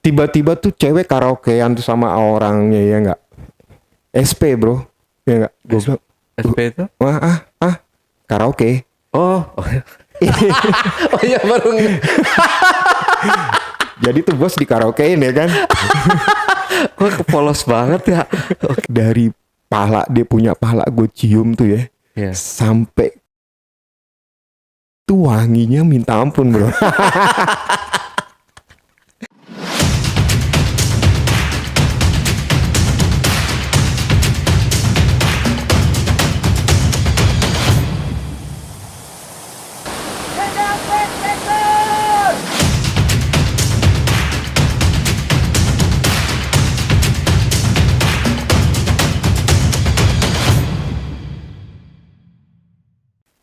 tiba-tiba tuh cewek karaokean tuh sama orangnya ya nggak, SP bro, ya nggak, gue bilang SP itu? karaoke. Oh, oh, oh iya baru. Jadi tuh bos di karaokein ya kan. Kok polos banget ya. Dari pala, dia punya pala gue cium tuh ya, Iya. sampai tuh wanginya minta ampun bro.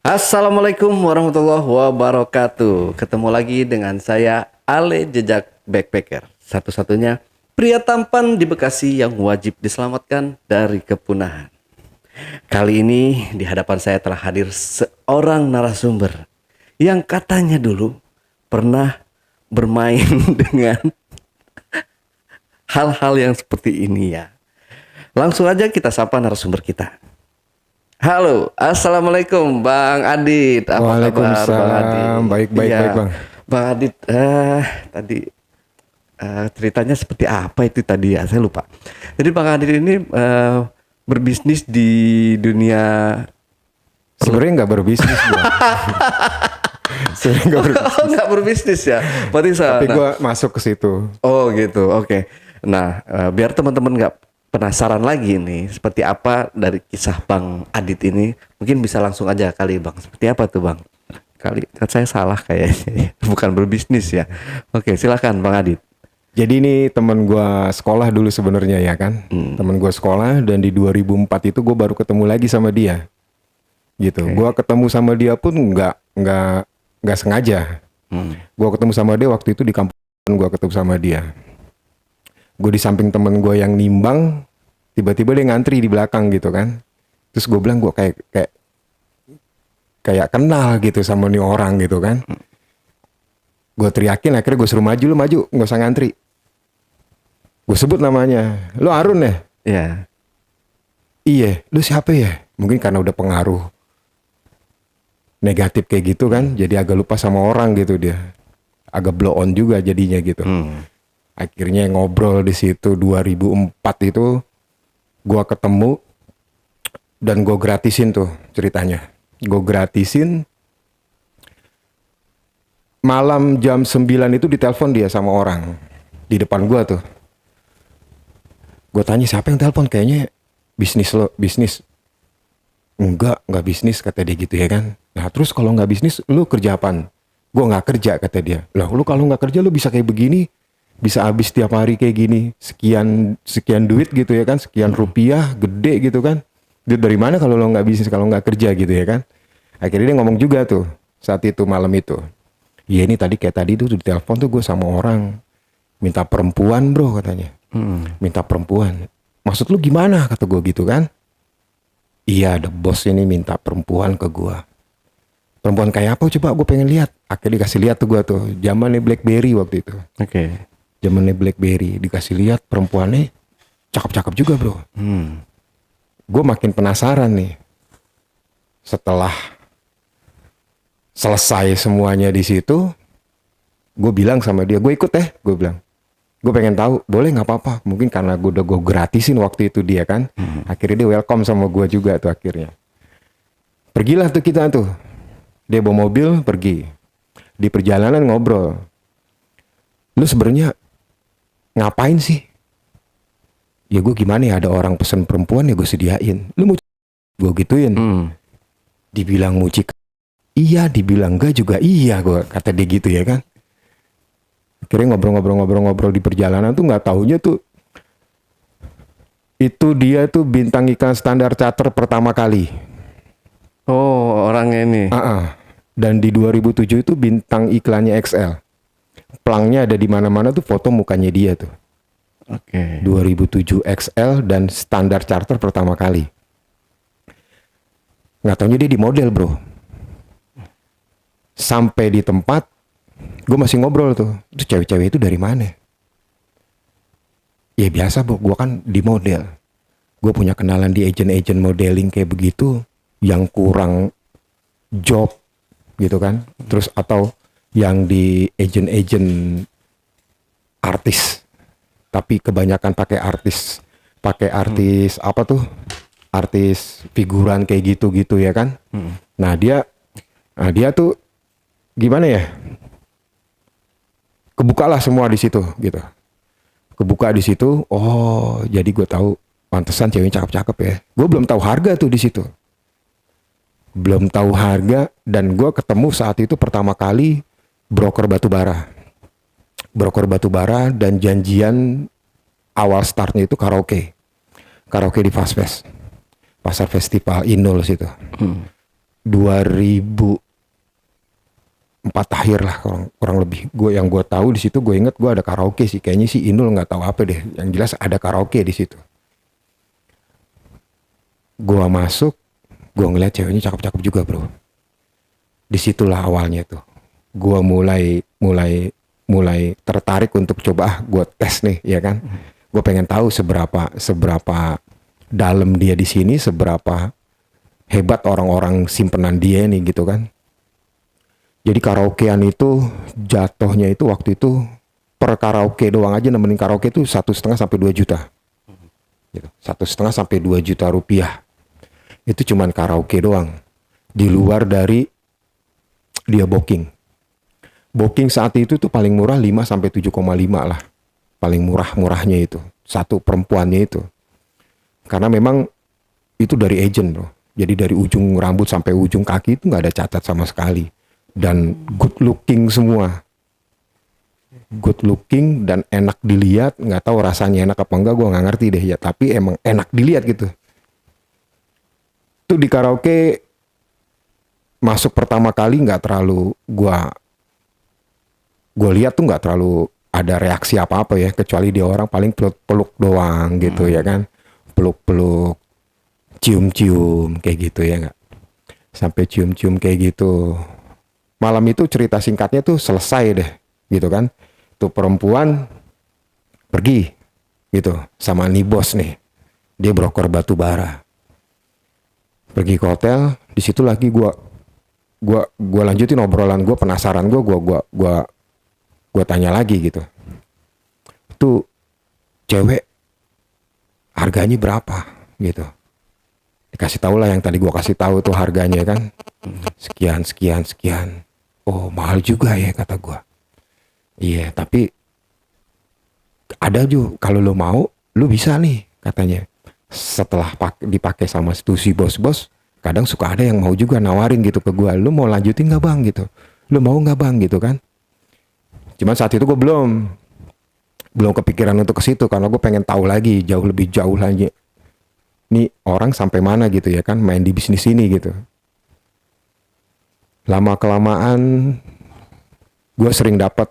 Assalamualaikum warahmatullahi wabarakatuh. Ketemu lagi dengan saya Ale Jejak Backpacker. Satu-satunya pria tampan di Bekasi yang wajib diselamatkan dari kepunahan. Kali ini di hadapan saya telah hadir seorang narasumber yang katanya dulu pernah bermain dengan hal-hal yang seperti ini ya. Langsung aja kita sapa narasumber kita. Halo, assalamualaikum Bang Adit. Apa kabar Bang Adit? Waalaikumsalam, baik-baik Iya, baik bang. Bang Adit, tadi ceritanya seperti apa itu tadi ya? Saya lupa. Jadi Bang Adit ini berbisnis di dunia. Sebenarnya nggak berbisnis bang. Sebenarnya nggak berbisnis. Oh, nggak berbisnis ya? Berarti Tapi gue masuk ke situ. Oh gitu, oke. Nah, biar teman-teman nggak penasaran lagi nih, seperti apa dari kisah Bang Adit ini, mungkin bisa langsung aja kali Bang. Seperti apa tuh Bang? Kali kan saya salah kayaknya, bukan berbisnis ya. Oke, silakan Bang Adit. Jadi ini teman gue sekolah dulu sebenarnya ya kan. Teman gue sekolah, dan di 2004 itu gue baru ketemu lagi sama dia. Gitu. Gue ketemu sama dia pun nggak sengaja. Gue ketemu sama dia waktu itu di kampus, gue ketemu sama dia. Gue di samping temen gue yang nimbang, tiba-tiba dia ngantri di belakang gitu kan. Terus gue bilang gue kayak kenal gitu sama nih orang gitu kan. Gue teriakin, akhirnya gue suruh maju, lu maju, nggak usah ngantri. Gue sebut namanya, lu Arun ya? Ya. Iya, lu siapa ya? Mungkin karena udah pengaruh negatif kayak gitu kan, jadi agak lupa sama orang gitu dia. Agak blow on juga jadinya gitu. Akhirnya ngobrol di situ 2004 itu gua ketemu dan gue gratisin tuh ceritanya. Gue gratisin malam jam 9 itu ditelepon dia sama orang di depan gua tuh. Gue tanya siapa yang telepon, kayaknya bisnis lo, bisnis. Enggak bisnis kata dia gitu ya kan. Nah terus kalau nggak bisnis lu kerja apaan? Gue nggak kerja kata dia. Lah lu kalau nggak kerja lu bisa kayak begini, bisa habis tiap hari kayak gini, sekian duit gitu ya kan, sekian rupiah gede gitu kan. Duit dari mana kalau lo nggak bisnis, kalau nggak kerja gitu ya kan. Akhirnya dia ngomong juga tuh saat itu, malam itu, iya ini tadi kayak tadi tuh di telepon tuh gue sama orang minta perempuan bro katanya. Minta perempuan, maksud lu gimana kata gue gitu kan. Iya, ada bos ini minta perempuan ke gue. Perempuan kayak apa coba, gue pengen lihat. Akhirnya dikasih lihat tuh gue tuh, zamannya BlackBerry waktu itu. Oke. Zamannya BlackBerry, dikasih lihat perempuannya cakep-cakep juga bro. Gue makin penasaran nih. Setelah selesai semuanya di situ, gue bilang sama dia, gue ikut gue bilang. Gue pengen tahu, boleh nggak apa-apa. Mungkin karena gue udah gue gratisin waktu itu dia kan. Akhirnya dia welcome sama gue juga tuh akhirnya. Pergilah tuh kita tuh. Dia bawa mobil pergi. Di perjalanan ngobrol. Lu sebenarnya ngapain sih? Ya gue gimana ya, ada orang pesen perempuan ya gue sediain. Lu mau gue gituin. Dibilang mucik. Iya, dibilang enggak juga iya gue, kata dia gitu ya kan. Akhirnya ngobrol di perjalanan tuh nggak taunya tuh itu dia tuh bintang iklan Standar Chartered pertama kali. Oh, orangnya ini. Dan di 2007 itu bintang iklannya XL. Plangnya ada di mana-mana tuh foto mukanya dia tuh. Oke. 2007 XL dan Standar Chartered pertama kali. Nggak taunya dia di model bro. Sampai di tempat, gue masih ngobrol tuh. Itu cewek-cewek itu dari mana? ya biasa bro, gue kan di model. Gue punya kenalan di agent-agent modeling kayak begitu yang kurang job gitu kan. Terus atau yang di agent-agent artis, tapi kebanyakan pakai artis apa tuh? Artis figuran kayak gitu-gitu ya kan. Nah dia tuh gimana ya? Kebukalah semua di situ gitu. Kebuka di situ. Oh, jadi gue tahu pantesan ceweknya cakep-cakep ya. Gue belum tahu harga tuh di situ. Belum tahu harga dan gue ketemu saat itu pertama kali broker batubara. Broker batubara dan janjian awal startnya itu karaoke. Karaoke di Fastfest. Pasar Festival Inul situ. 2004 akhir lah kurang lebih. Yang gue tahu di situ, gue inget gue ada karaoke sih. Kayaknya sih Inul nggak tahu apa deh. Yang jelas ada karaoke di situ. Gue masuk, gue ngeliat ceweknya cakep-cakep juga bro. Disitulah awalnya tuh. Gue mulai tertarik untuk coba gue tes nih, ya kan. Gue pengen tahu seberapa dalam dia di sini, seberapa hebat orang-orang simpenan dia nih gitu kan. Jadi karaokean itu jatuhnya itu waktu itu per karaoke doang aja nemenin karaoke itu 1,5 sampai 2 juta. Gitu. 1,5 sampai 2 juta rupiah. Itu cuman karaoke doang. Di luar dari dia booking. Booking saat itu tuh paling murah 5 sampai 7,5 lah. Paling murah-murahnya itu. Satu perempuannya itu. Karena memang itu dari agent bro. Jadi dari ujung rambut sampai ujung kaki itu nggak ada cacat sama sekali. Dan good looking semua. Good looking dan enak dilihat. Nggak tahu rasanya enak apa enggak, gue nggak ngerti deh ya. Tapi emang enak dilihat gitu. Itu di karaoke masuk pertama kali nggak terlalu gue lihat tuh nggak terlalu ada reaksi apa-apa ya. Kecuali dia orang paling peluk-peluk doang gitu ya kan. Peluk-peluk, cium-cium kayak gitu ya nggak. Sampai cium-cium kayak gitu. Malam itu cerita singkatnya tuh selesai deh gitu kan. Tuh perempuan pergi gitu sama nih bos nih. Dia broker batubara. Pergi ke hotel, di situ lagi gua lanjutin obrolan gue, penasaran gue tanya lagi gitu. Tuh cewek harganya berapa gitu. Dikasih tahu lah yang tadi gue kasih tahu tuh harganya kan. Sekian. Oh mahal juga ya kata gue. Iya tapi ada juga kalau lo mau lo bisa nih katanya. Setelah dipakai sama si bos-bos, kadang suka ada yang mau juga nawarin gitu ke gue. Lo mau lanjutin nggak bang gitu? Lo mau nggak bang gitu kan? Cuman saat itu gue belum kepikiran untuk ke situ karena gue pengen tahu lagi lebih jauh lagi. Nih orang sampai mana gitu ya kan main di bisnis ini gitu. Lama kelamaan gue sering dapat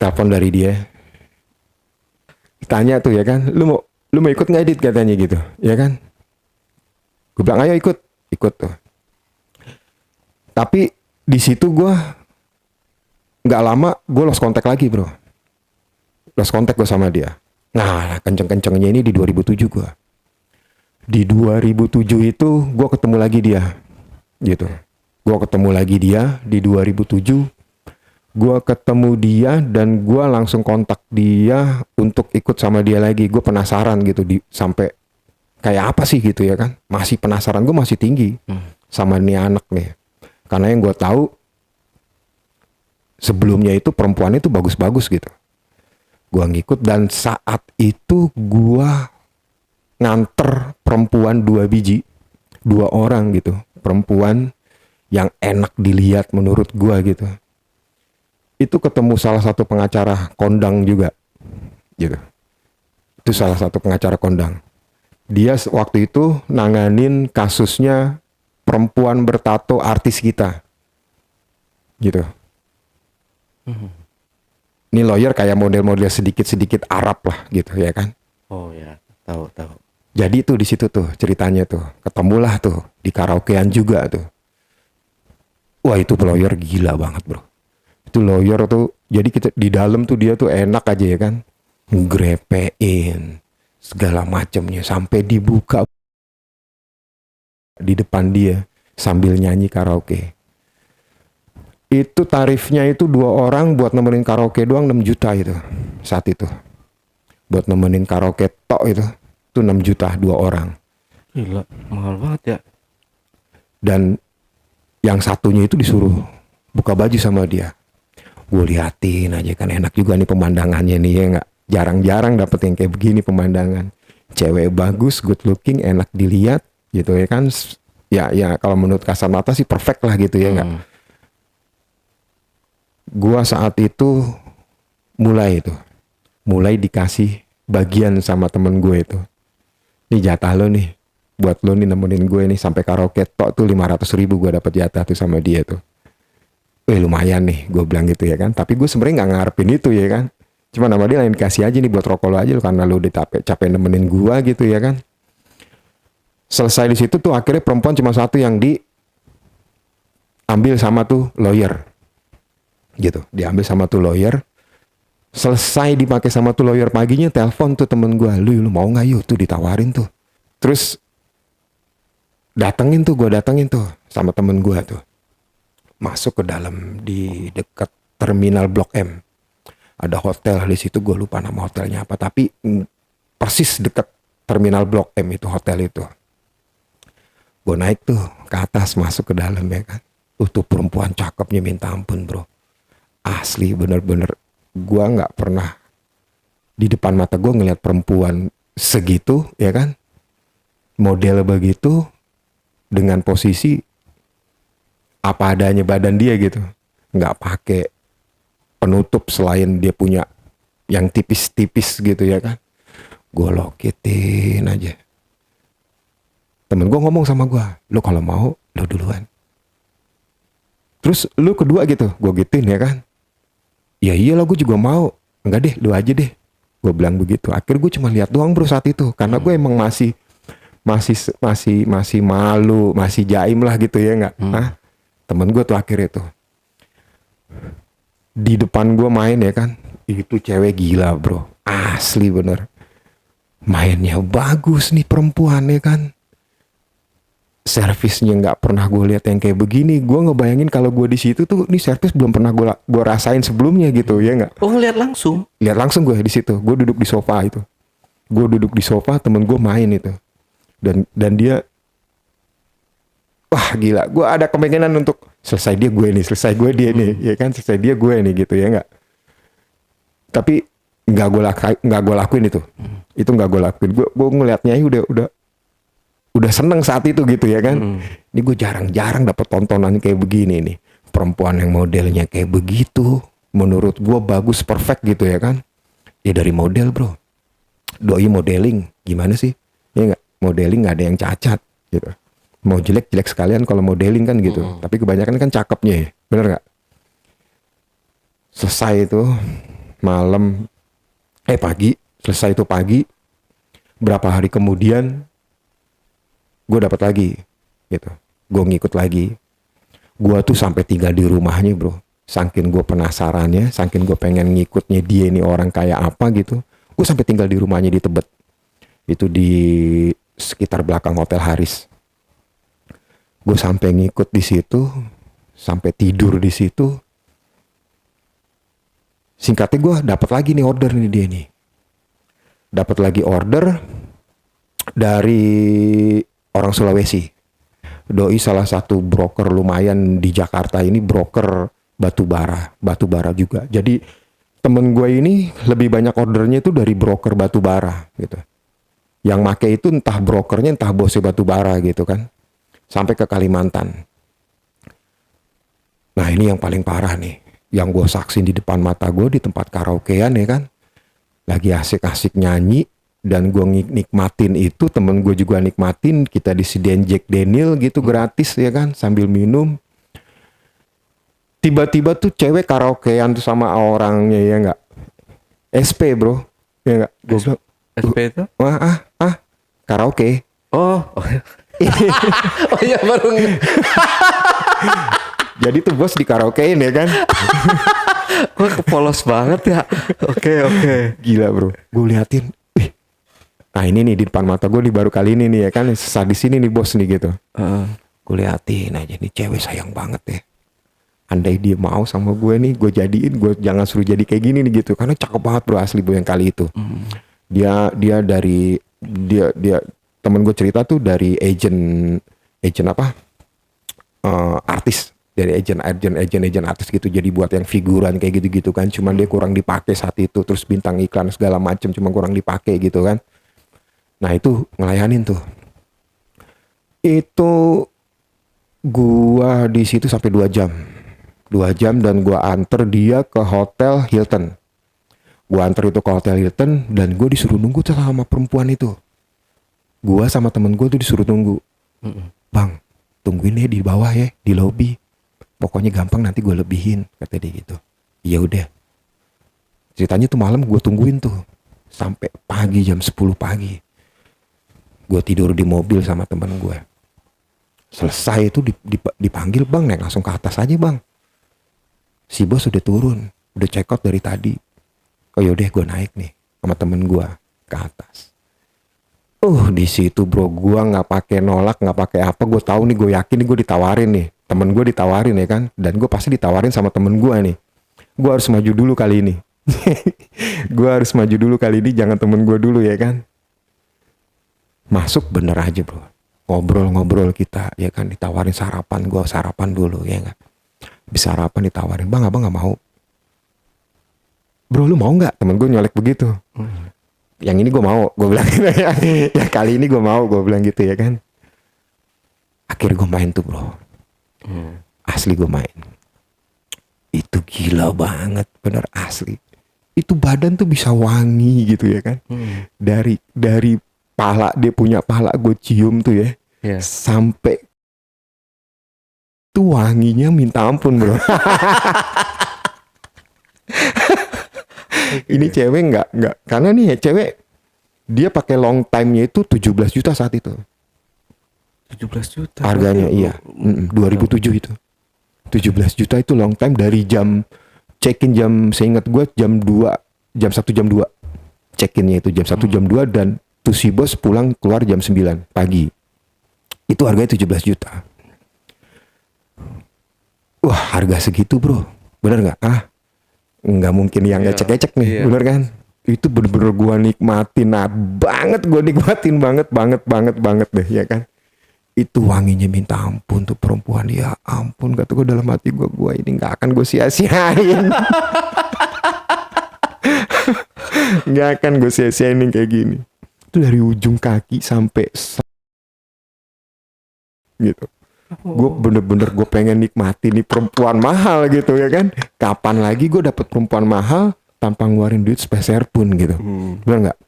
telepon dari dia. Tanya tuh ya kan, lu mau ikut nggak edit katanya gitu, ya kan? Gue bilang ayo ikut tuh. Tapi di situ gue nggak lama gue lost kontak lagi bro. Lost kontak gue sama dia. Nah kenceng-kencengnya ini di 2007 gue. Di 2007 itu gue ketemu lagi dia, gitu. Gue ketemu lagi dia di 2007. Gue ketemu dia dan gue langsung kontak dia untuk ikut sama dia lagi. Gue penasaran gitu sampai kayak apa sih gitu ya kan. Masih penasaran, gue masih tinggi sama nih anak nih. Karena yang gue tahu sebelumnya itu perempuannya itu bagus-bagus gitu. Gue ngikut dan saat itu gue nganter perempuan 2 biji. 2 orang gitu. Perempuan yang enak dilihat menurut gue gitu. Itu ketemu salah satu pengacara kondang juga gitu. Itu salah satu pengacara kondang. Dia waktu itu nanganin kasusnya perempuan bertato artis kita gitu. Ini lawyer kayak model-model sedikit-sedikit Arab lah gitu ya kan. Oh ya, tahu. Jadi tuh di situ tuh ceritanya tuh ketemulah tuh di karaokean juga tuh. Wah itu lawyer gila banget bro. Itu lawyer tuh, jadi kita di dalam tuh dia tuh enak aja ya kan. ngrepein segala macamnya sampai dibuka di depan dia sambil nyanyi karaoke. Itu tarifnya itu 2 orang buat nemenin karaoke doang 6 juta itu saat itu. Buat nemenin karaoke tok itu 6 juta 2 orang. Gila, mahal banget ya. Dan yang satunya itu disuruh buka baju sama dia. Gue liatin aja kan, enak juga nih pemandangannya nih ya nggak. Jarang-jarang dapet yang kayak begini pemandangan. Cewek bagus, good looking, enak dilihat gitu ya kan. Ya kalau menurut kasat mata sih perfect lah gitu ya nggak. Gua saat itu mulai dikasih bagian sama temen gue itu. Ini jatah lo nih, buat lo nih nemenin gue nih sampai karaoke tok tuh 500.000 gue dapet jatah tuh sama dia tuh. Lumayan nih, gue bilang gitu ya kan. Tapi gue sebenarnya nggak ngarepin itu ya kan. Cuma nama dia lain kasih aja nih buat rokok lo aja lo, karena lo udah capek nemenin gue gitu ya kan. Selesai di situ tuh akhirnya perempuan cuma satu yang diambil sama tuh lawyer. Gitu, diambil sama tuh lawyer. Selesai dipakai sama tuh lawyer, paginya telepon tuh temen gue, lu mau nggak yuk tuh, ditawarin tuh. Terus gue datengin tuh sama temen gue tuh, masuk ke dalam di dekat terminal Blok M. Ada hotel di situ, gue lupa nama hotelnya apa, tapi persis dekat terminal Blok M itu hotel itu. Gue naik tuh ke atas, masuk ke dalam ya kan. Tuh perempuan cakepnya minta ampun bro. Asli bener-bener gue nggak pernah di depan mata gue ngeliat perempuan segitu ya kan, model begitu dengan posisi apa adanya badan dia gitu, nggak pakai penutup selain dia punya yang tipis-tipis gitu ya kan. Gue lokitin aja. Temen gue ngomong sama gue, lu kalau mau lu duluan, terus lu kedua gitu. Gue gituin ya kan. Ya iyalah gue juga mau. Enggak deh, lu aja deh. Gue bilang begitu. Akhirnya gue cuma lihat doang bro saat itu, karena gue emang masih malu, masih jaim lah gitu ya nggak. Temen gue tuh akhirnya tuh di depan gue main ya kan. Itu cewek gila bro, asli bener. Mainnya bagus nih perempuan ya kan. Servisnya nggak pernah gue lihat yang kayak begini. Gue ngebayangin kalau gue di situ tuh, nih servis belum pernah gue rasain sebelumnya gitu ya nggak. Oh, ngeliat langsung? Lihat langsung gue di situ. Gue duduk di sofa itu. Gue duduk di sofa, temen gue main itu. Dan dia, wah gila. Gue ada kemungkinan untuk selesai dia gue nih, selesai gue dia nih, ya kan, selesai dia gue nih gitu ya nggak. Tapi nggak gue lakuin itu. Itu nggak gue lakuin. Gue ngelihatnya udah seneng saat itu gitu ya kan. Ini gue jarang-jarang dapet tontonan kayak begini nih. Perempuan yang modelnya kayak begitu, menurut gue bagus, perfect gitu ya kan. Ya dari model bro. Doi modeling, gimana sih? Ya nggak, modeling nggak ada yang cacat gitu. Mau jelek sekalian kalau modeling kan gitu. Tapi kebanyakan kan cakepnya ya, bener nggak? Selesai itu pagi. Selesai itu pagi. Berapa hari kemudian gue dapat lagi gitu, gue ngikut lagi. Gue tuh sampai tinggal di rumahnya bro, saking gue penasarannya, saking gue pengen ngikutnya dia ini orang kayak apa gitu. Gue sampai tinggal di rumahnya di Tebet, itu di sekitar belakang Hotel Haris. Gue sampai ngikut di situ, sampai tidur di situ. Singkatnya gue dapat lagi nih order nih dia nih, dapat lagi order dari orang Sulawesi. Doi salah satu broker lumayan di Jakarta ini, broker batu bara juga. Jadi temen gue ini lebih banyak ordernya itu dari broker batu bara gitu. Yang make itu entah brokernya entah bosnya batu bara gitu kan. Sampai ke Kalimantan. Nah ini yang paling parah nih, yang gue saksin di depan mata gue di tempat karaokean ya kan. Lagi asik-asik nyanyi. Dan gue nikmatin itu, temen gue juga nikmatin, kita disediain Jack Daniel gitu gratis ya kan, sambil minum. Tiba-tiba tuh cewek karaokean tuh sama orangnya ya nggak, SP bro, ya nggak, gue bilang SP itu? Karaoke. Oh iya baru. Jadi tuh bos di karaokein ya kan. Kok polos banget ya. Oke. Gila bro, gue liatin, nah ini nih di depan mata gue nih baru kali ini nih ya kan, sadis ini nih bos nih gitu. Gue liatin aja nih cewek sayang banget ya. Andai dia mau sama gue nih, gue jadiin, gue jangan suruh jadi kayak gini nih gitu. Karena cakep banget bro asli bro yang kali itu. Dia dari dia temen gue cerita tuh dari agent apa? Artis, dari agent artis gitu, jadi buat yang figuran kayak gitu-gitu kan. Cuman dia kurang dipakai saat itu, terus bintang iklan segala macem cuma kurang dipakai gitu kan. Nah itu ngelayanin tuh. Itu gua di situ sampai 2 jam dan gua anter dia ke hotel Hilton. Gua anter itu ke hotel Hilton dan gua disuruh nunggu tuh sama perempuan itu. Gua sama temen gua tuh disuruh nunggu. Bang, tungguin ya di bawah ya, di lobi. Pokoknya gampang nanti gue lebihin, kata dia gitu. Ya udah. Ceritanya tuh malam gue tungguin tuh sampai pagi, jam 10 pagi. Gue tidur di mobil sama temen gue. Selesai itu dipanggil, bang naik langsung ke atas aja bang. Si bos udah turun, udah check out dari tadi. Oh yaudah gue naik nih sama temen gue ke atas. Di situ bro, gue nggak pakai nolak, nggak pakai apa. Gue tahu nih, gue yakin nih gue ditawarin nih. Temen gue ditawarin ya kan, dan gue pasti ditawarin sama temen gue nih. Gue harus maju dulu kali ini. Gue harus maju dulu kali ini, jangan temen gue dulu ya kan. Masuk bener aja bro, ngobrol-ngobrol kita ya kan, ditawarin sarapan, gue sarapan dulu ya kan. Bisa sarapan ditawarin, bang abang nggak mau. Bro lu mau nggak? Temen gue nyolek begitu. Yang ini gue mau, gue bilang gitu ya. Ya kali ini gue mau, gue bilang gitu ya kan. Akhirnya gue main tuh bro. Asli gue main. Itu gila banget, bener asli. Itu badan tuh bisa wangi gitu ya kan. Dari pala, dia punya pala gue cium tuh ya. Sampai tuh wanginya minta ampun bro. Ini cewek nggak karena nih ya cewek dia pakai long time-nya itu 17 juta saat itu. 17 juta. Harganya iya. 2007 itu. 17 juta itu long time dari jam check-in jam, seingat gue jam 2, jam 1 jam 2. Check-innya itu jam 1 jam 2 dan tuh si bos pulang keluar jam 9 pagi. Itu harganya 17 juta. Wah, harga segitu, bro. Bener nggak? Nggak mungkin yang ngecek-ngecek nih, bener kan? Itu bener-bener gue nikmatin gue nikmatin banget deh ya kan. Itu wanginya minta ampun tuh perempuan, ya ampun, kata gue dalam hati gue ini nggak akan gue sia-siain. Nggak akan gue sia-siain kayak gini. Itu dari ujung kaki sampai gitu. Gue bener-bener gue pengen nikmatin nih perempuan mahal gitu ya kan. Kapan lagi gue dapet perempuan mahal tanpa ngeluarin duit sepeser pun gitu. Bener nggak?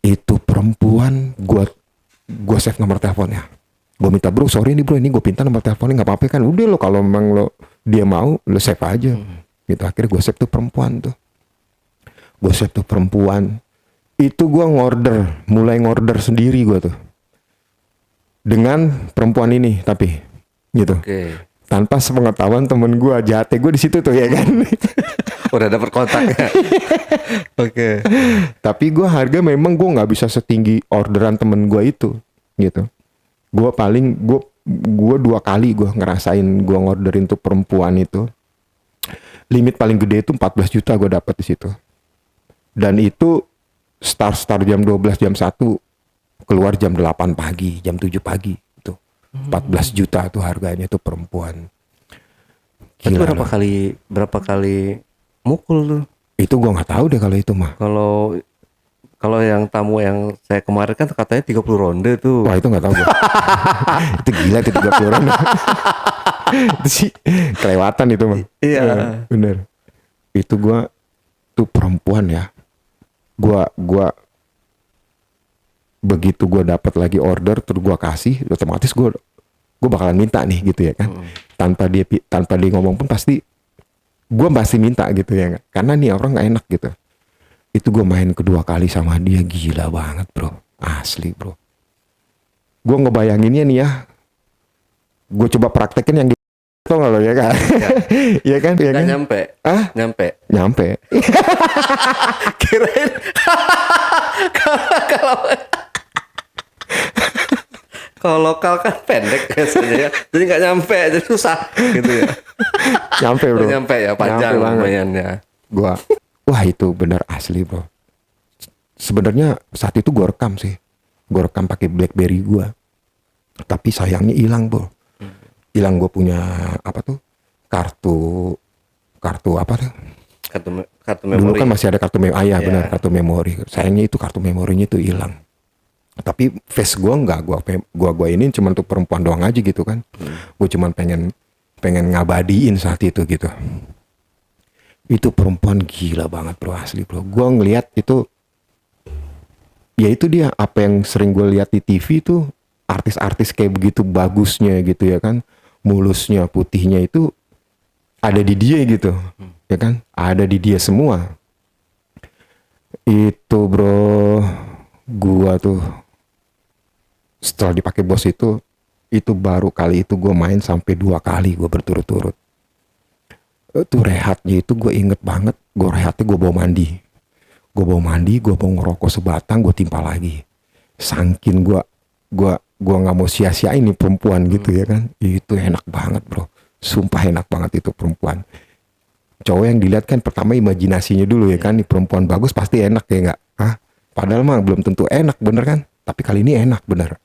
Itu perempuan, gue save nomor teleponnya. Gue minta, bro sorry nih bro, ini gue pinta nomor teleponnya, nggak apa-apa kan. Udah lo kalau memang dia mau lo save aja. Gitu. Akhirnya gue save tuh perempuan tuh. Itu gue mulai ngorder sendiri gue tuh. Dengan perempuan ini tapi gitu. Tanpa sepengetahuan temen gue, jate gue di situ tuh ya kan. Udah dapet kontaknya. Tapi gue harga memang gue nggak bisa setinggi orderan temen gue itu gitu. Gue 2 kali gue ngerasain gue ngorderin tuh perempuan itu. Limit paling gede itu 14 juta gue dapet di situ. Dan itu start jam 12, jam 1, keluar jam 8 pagi, jam 7 pagi itu. 14 juta tuh harganya tuh perempuan. Itu berapa kali mukul tuh? Itu gue nggak tahu deh kalau itu mah. Kalau yang tamu yang saya kemarin kan katanya 30 ronde tuh. Wah itu nggak tahu gue. Itu gila tuh 30 ronde. Itu sih kelewatan itu mah. Iya. Bener. Itu gue tuh perempuan ya. Gue begitu gue dapat lagi order terus gue kasih, otomatis gue bakalan minta nih gitu ya kan. Tanpa dia ngomong pun pasti gue masih minta gitu ya, karena nih orang nggak enak gitu. Itu gue main kedua kali sama dia, gila banget bro, asli bro. Gue ngebayanginnya nih ya, gue coba praktekin yang Tau gak lo ya kan? Iya kan? Iya Nggak kan? nyampe. Ah? Nyampe. Nyampe. Kirain kalau kalau lokal kan pendek biasanya ya. Jadi nggak nyampe, jadi susah gitu ya. Nyampe bro. Nyampe ya, panjang Nyampe banget. lumayan ya. Gua, wah itu bener asli bro. Sebenarnya saat itu gue rekam sih. Gue rekam pakai BlackBerry gue. Tapi sayangnya hilang bro. Hilang. Gue punya apa tuh? Kartu apa tuh? Kartu Dulu memori. kan masih ada kartu memori. Iya. Benar, kartu memori. Sayangnya itu kartu memorinya itu hilang. Tapi face gue enggak, gua ini cuma untuk perempuan doang aja gitu kan. Gue cuma pengen ngabadiin saat itu gitu. Itu perempuan gila banget bro, asli bro. Gue ngelihat itu, ya itu dia apa yang sering gue lihat di TV itu, artis-artis kayak begitu bagusnya gitu ya kan, mulusnya, putihnya itu ada di dia gitu, ya kan, ada di dia semua. Itu bro, gua tuh setelah dipakai bos itu baru kali itu gue main sampai 2 kali gue berturut-turut. Itu rehatnya itu gue inget banget, gue rehatnya gue bawa mandi, gue bawa ngerokok sebatang, gue timpa lagi. Sangkin gue nggak mau sia-siain nih perempuan gitu ya kan. Itu enak banget bro, sumpah enak banget itu perempuan. Cowok yang dilihat kan pertama imajinasinya dulu ya kan, nih perempuan bagus pasti enak ya nggak? Ah, padahal mah belum tentu enak bener kan, tapi kali ini enak bener.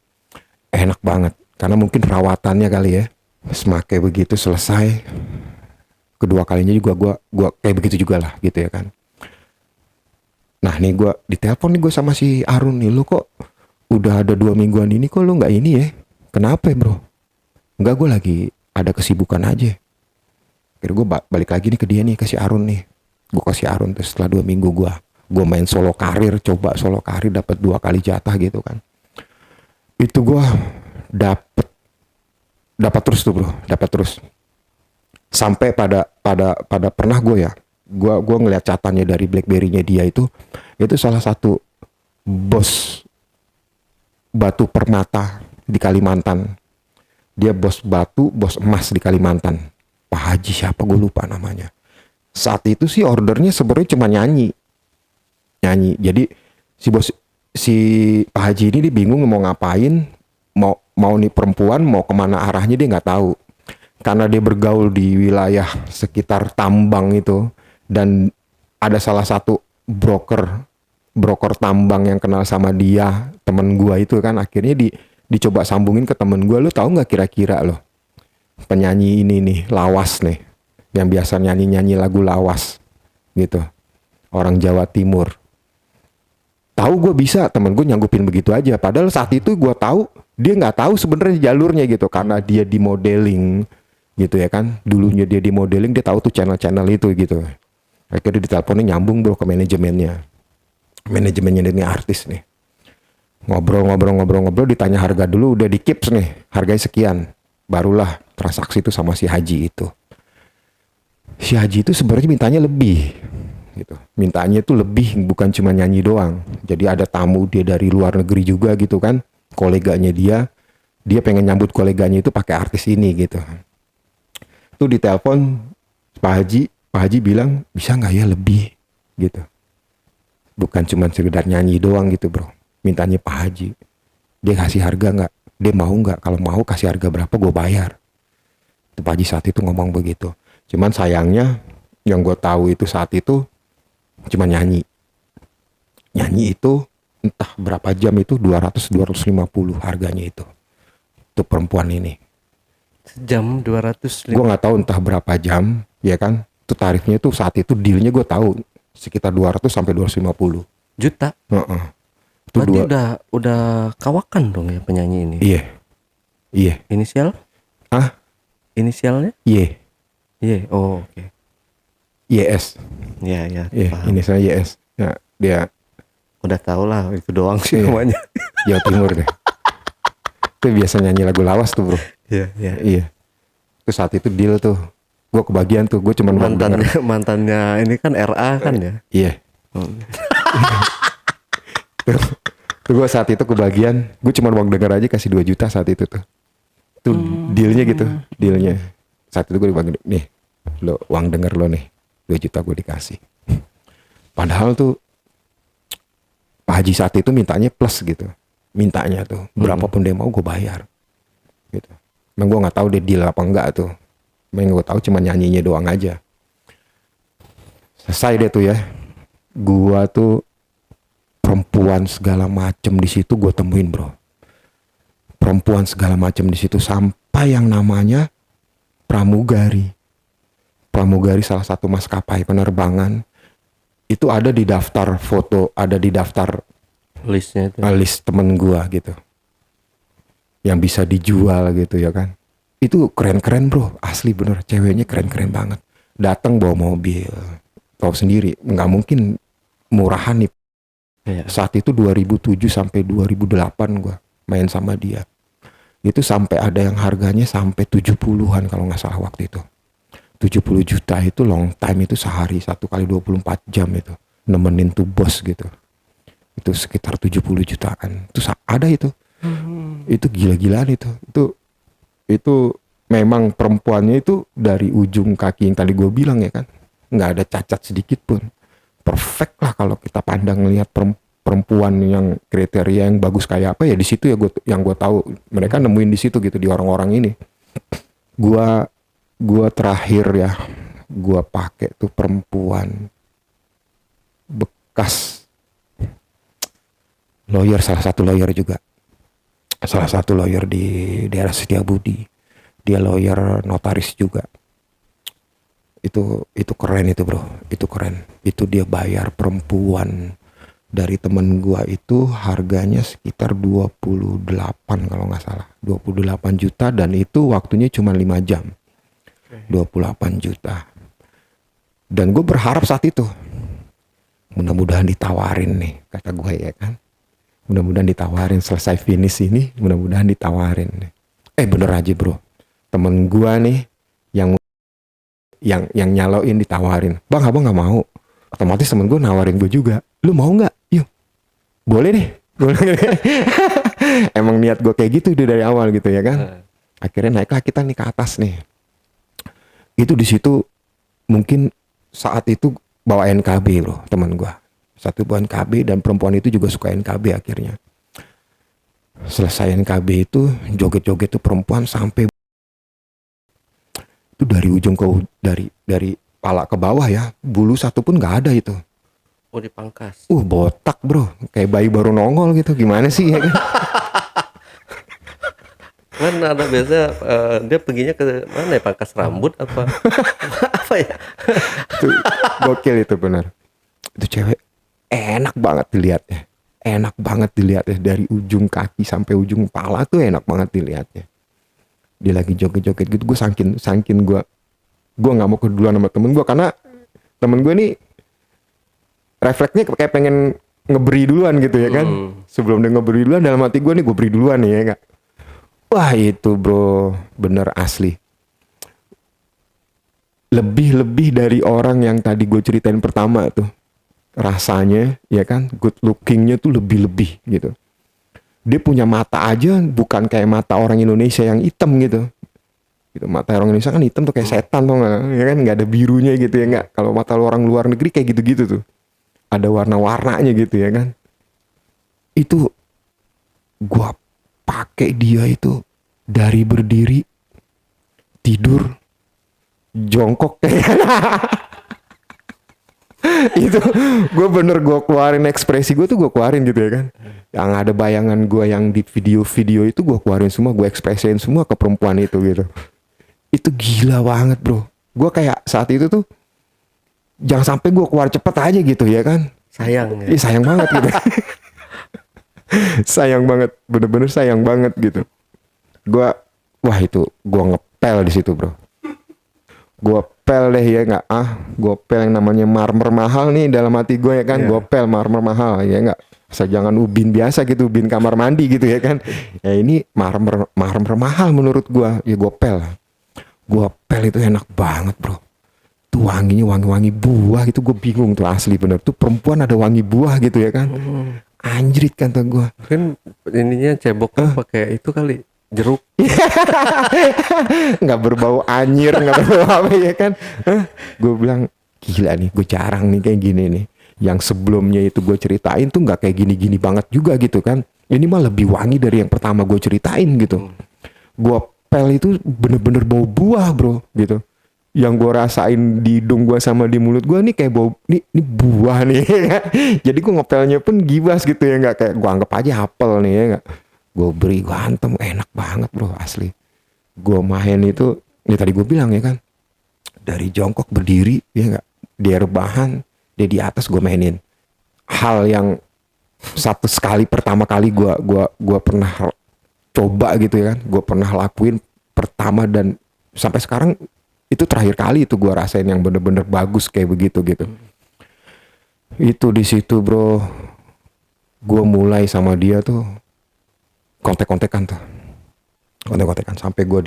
Enak banget, karena mungkin perawatannya kali ya. Semakai begitu selesai, kedua kalinya juga gua kayak begitu juga lah gitu ya kan. Nah nih gue ditelepon nih gue sama si Arun nih, lu kok udah ada 2 mingguan ini kok lu nggak ini ya? Kenapa ya bro? Enggak, gue lagi ada kesibukan aja. Akhirnya gue balik lagi nih ke dia nih, ke si Arun nih. Gue kasih Arun terus setelah 2 minggu gue main solo karir, coba solo karir dapat 2 kali jatah gitu kan. Itu gue dapat terus tuh bro, dapat terus. Sampai pada pernah gue ngeliat catatannya dari BlackBerry-nya dia itu salah satu bos batu permata di Kalimantan. Dia bos batu, bos emas di Kalimantan. Pak Haji siapa gue lupa namanya. Saat itu sih ordernya sebenarnya cuma nyanyi. Jadi si Pak Haji ini dia bingung mau ngapain, mau nih perempuan mau kemana arahnya dia nggak tahu. Karena dia bergaul di wilayah sekitar tambang itu, dan ada salah satu broker tambang yang kenal sama dia, temen gua itu kan, akhirnya dicoba sambungin ke temen gua. Lu tahu nggak kira-kira loh penyanyi ini nih, Lawas nih, yang biasa nyanyi lagu lawas gitu, orang Jawa Timur. Tahu gue bisa, temen gue nyanggupin begitu aja. Padahal saat itu gue tahu dia nggak tahu sebenarnya jalurnya gitu, karena dia di modeling gitu ya kan. Dulunya dia di modeling, dia tahu tuh channel-channel itu gitu. Akhirnya diteleponnya nyambung bro ke manajemennya ini artis nih. Ngobrol, ditanya harga dulu, udah di keeps nih, harganya sekian. Barulah transaksi itu sama si Haji itu. Si Haji itu sebenarnya mintanya lebih gitu. Mintanya itu lebih, bukan cuma nyanyi doang. Jadi ada tamu dia dari luar negeri juga gitu kan. Koleganya dia pengen nyambut koleganya itu pakai artis ini gitu. Tuh ditelepon Pak Haji bilang bisa nggak ya lebih gitu. Bukan cuma sekedar nyanyi doang gitu bro. Mintanya Pak Haji. Dia kasih harga nggak? Dia mau nggak? Kalau mau kasih harga berapa gue bayar. Itu Pak Haji saat itu ngomong begitu. Cuman sayangnya yang gue tahu itu saat itu cuma nyanyi itu entah berapa jam itu 250 harganya itu perempuan ini. Sejam 250. Gue nggak tahu entah berapa jam ya kan. Itu tarifnya itu saat itu dealnya gue tahu sekitar 200 sampai 250 juta. Itu berarti udah kawakan dong ya penyanyi ini. Iya. Inisial? Inisialnya? Iya. Oh oke. YS. Iya. Ini saya YS. Ya, dia udah tau lah itu doang sih namanya. Jawa Timur deh. Itu biasa nyanyi lagu lawas tuh bro. Iya. Itu saat itu deal tuh. Gue kebagian tuh. Gue cuma mantannya ini kan RA kan ya. Iya. Tuh gue saat itu kebagian. Gue cuma mau denger aja kasih 2 juta saat itu tuh. Itu dealnya gitu. Dealnya. Saat itu gue dibagi, nih lo uang denger lo nih 2 juta gue dikasih. Padahal tuh Pak Haji saat itu mintanya plus gitu, mintanya tuh berapapun dia mau gue bayar gitu. Emang gue nggak tahu dia deal apa enggak tuh, emang gue tahu cuma nyanyinya doang aja. Selesai deh tuh ya, gue tuh perempuan segala macem di situ gue temuin bro, perempuan segala macem di situ sampai yang namanya pramugari salah satu maskapai penerbangan itu ada di daftar foto, ada di daftar Listnya itu. list temen gua gitu yang bisa dijual gitu ya kan. Itu keren-keren bro, asli bener, ceweknya keren-keren banget, datang bawa mobil, tahu sendiri nggak mungkin murahan nih. Iya. Saat itu 2007 sampai 2008 gua main sama dia, itu sampai ada yang harganya sampai 70-an kalau nggak salah waktu itu. 70 juta itu long time, itu sehari 1 kali 24 jam itu nemenin tuh bos gitu. Itu sekitar 70 jutaan. Itu ada itu. Itu gila-gilaan itu. Itu memang perempuannya itu dari ujung kaki yang tadi gue bilang ya kan. Nggak ada cacat sedikit pun. Perfect lah kalau kita pandang lihat perempuan yang kriteria yang bagus kayak apa ya, di situ ya yang gue tahu mereka nemuin di situ gitu, di orang-orang ini. Gua terakhir ya gua pakai tuh perempuan bekas lawyer, salah satu lawyer di daerah Setiabudi, dia lawyer notaris juga. Itu keren itu bro, itu keren. Itu dia bayar perempuan dari temen gua itu harganya sekitar 28 kalau nggak salah, 28 juta, dan itu waktunya cuma 5 jam. 28 juta. Dan gue berharap saat itu mudah-mudahan ditawarin nih, kata gue ya kan, mudah-mudahan ditawarin selesai finish ini, mudah-mudahan ditawarin nih. Bener aja bro, temen gue nih yang nyaloin ditawarin, bang abang nggak mau. Otomatis temen gue nawarin gue juga, lu mau nggak? Yuk, boleh deh. Emang niat gue kayak gitu dari awal gitu ya kan. Akhirnya naiklah kita nih ke atas nih. Itu di situ mungkin saat itu bawa NKB loh teman gua. Satu bawa NKB, dan perempuan itu juga suka NKB akhirnya. Selesai NKB itu joget-joget tuh perempuan sampai itu dari ujung ke dari pala ke bawah ya, bulu satu pun nggak ada itu. Oh, dipangkas. Botak bro, kayak bayi baru nongol gitu, gimana sih ya kan? Kan ada biasa dia perginya ke mana ya, pangkas rambut apa apa ya? Itu gokil itu benar. Itu cewek enak banget dilihatnya, dari ujung kaki sampai ujung pala tuh enak banget dilihatnya. Dia lagi joget-joget gitu, gue sangkin gue nggak mau keduluan sama temen gue, karena temen gue nih refleksnya kayak pengen ngeberi duluan gitu ya kan. Sebelum dia ngeberi duluan, dalam hati gue nih gue beri duluan nih ya kak. Wah itu bro, bener asli. Lebih dari orang yang tadi gue ceritain pertama tuh. Rasanya ya kan, good lookingnya tuh lebih gitu. Dia punya mata aja bukan kayak mata orang Indonesia yang hitam gitu. Mata orang Indonesia kan hitam tuh kayak setan tuh nggak, ya kan, nggak ada birunya gitu ya nggak. Kalau mata orang luar negeri kayak gitu-gitu tuh, ada warna-warnanya gitu ya kan. Itu gua pakai dia itu dari berdiri, tidur, jongkok itu gue keluarin ekspresi gue tuh, gue keluarin gitu ya kan. Yang ada bayangan gue yang di video-video itu gue keluarin semua, gue ekspresiin semua ke perempuan itu gitu. Itu gila banget bro. Gue kayak saat itu tuh jangan sampai gue keluar cepet aja gitu ya kan. Sayang ya. Iya sayang banget gitu. Sayang banget, bener-bener sayang banget gitu. Wah itu gue ngepel di situ bro. Gue pel deh ya nggak, gue pel yang namanya marmer mahal nih dalam hati gue ya kan. Gue pel marmer mahal ya nggak, jangan ubin biasa gitu, ubin kamar mandi gitu ya kan. Ya ini marmer mahal menurut gue, ya gue pel itu enak banget bro. Tuh wanginya wangi buah gitu, gue bingung tuh asli bener tuh perempuan ada wangi buah gitu ya kan. Anjrit kata gue. Kan ininya ceboknya pakai itu kali, Jeruk. Nggak berbau anyir, nggak berbau apa ya kan. Gue bilang gila nih, gue jarang nih kayak gini nih. Yang sebelumnya itu gue ceritain tuh nggak kayak gini-gini banget juga gitu kan. Ini mah lebih wangi dari yang pertama gue ceritain gitu. Gue pel itu bener-bener bau buah bro gitu. Yang gue rasain di hidung gue sama di mulut gue nih kayak bau ini buah nih. Jadi gue ngepelnya pun gibas gitu ya, nggak kayak gue anggap aja apel nih ya nggak. Gue beri, gue hantem, enak banget bro asli. Gue main itu, ya tadi gue bilang ya kan, dari jongkok berdiri ya nggak, dia rebahan, dia di atas gue mainin. Hal yang satu sekali pertama kali gue pernah coba gitu ya kan, gue pernah lakuin pertama dan sampai sekarang itu terakhir kali itu gue rasain yang bener-bener bagus kayak begitu gitu. Itu di situ bro, gue mulai sama dia tuh kontek-kontekan tuh, kontek-kontekan sampai gue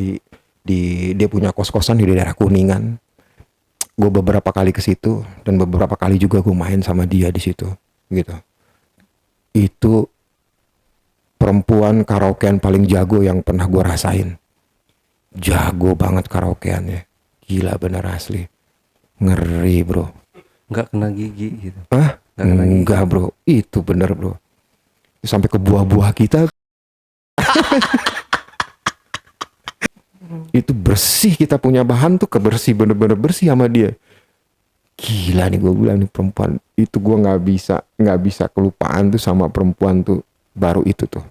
di dia punya kos-kosan di daerah Kuningan. Gue beberapa kali ke situ dan beberapa kali juga gue main sama dia di situ gitu. Itu perempuan karaokean paling jago yang pernah gue rasain. Jago banget karaokeannya, gila bener asli, ngeri bro. Nggak kena gigi gitu. Hah? Nggak kena gigi. Enggak bro, itu bener bro. Sampai ke buah-buah kita itu bersih, kita punya bahan tuh kebersih, bener-bener bersih sama dia. Gila nih gue bilang nih, perempuan itu gue nggak bisa kelupaan tuh sama perempuan tuh baru itu tuh.